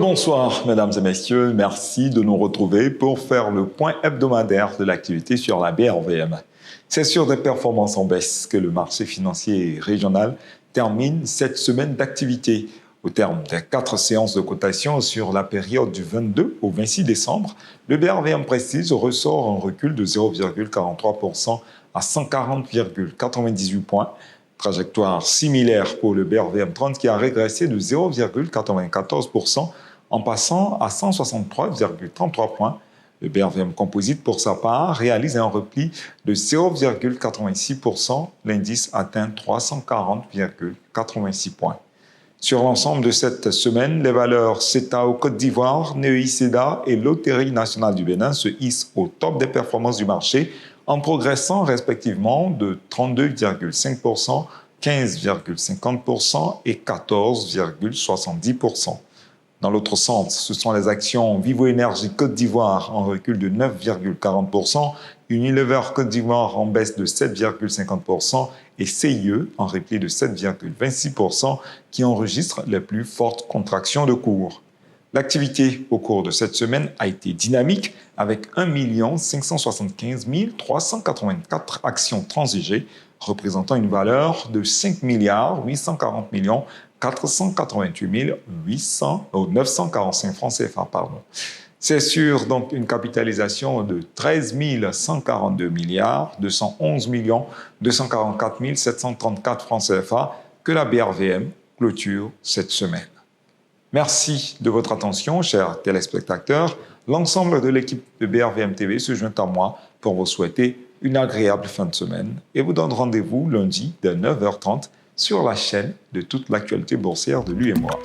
Rebonsoir, mesdames et messieurs. Merci de nous retrouver pour faire le point hebdomadaire de l'activité sur la BRVM. C'est sur des performances en baisse que le marché financier régional termine cette semaine d'activité. Au terme des 4 séances de cotation sur la période du 22 au 26 décembre, le BRVM Prestige ressort un recul de 0,43% à 140,98 points. Trajectoire similaire pour le BRVM 30 qui a régressé de 0,94% en passant à 163,33 points. Le BRVM Composite, pour sa part, réalise un repli de 0,86%. L'indice atteint 340,86 points. Sur l'ensemble de cette semaine, les valeurs CETAO Côte d'Ivoire, NEI-CEDA et Loterie nationale du Bénin se hissent au top des performances du marché en progressant respectivement de 32,5%, 15,50% et 14,70%. Dans l'autre sens, ce sont les actions Vivo Énergie Côte d'Ivoire en recul de 9,40%, Unilever Côte d'Ivoire en baisse de 7,50% et CIE en repli de 7,26% qui enregistrent les plus fortes contractions de cours. L'activité au cours de cette semaine a été dynamique avec 1 575 384 actions transigées, représentant une valeur de 5 840 488 945 francs CFA. C'est sur donc une capitalisation de 13 142 211 244 734 francs CFA que la BRVM clôture cette semaine. Merci de votre attention, chers téléspectateurs. L'ensemble de l'équipe de BRVM TV se joint à moi pour vous souhaiter une agréable fin de semaine et vous donne rendez-vous lundi de 9h30 sur la chaîne de toute l'actualité boursière de l'UEMOA.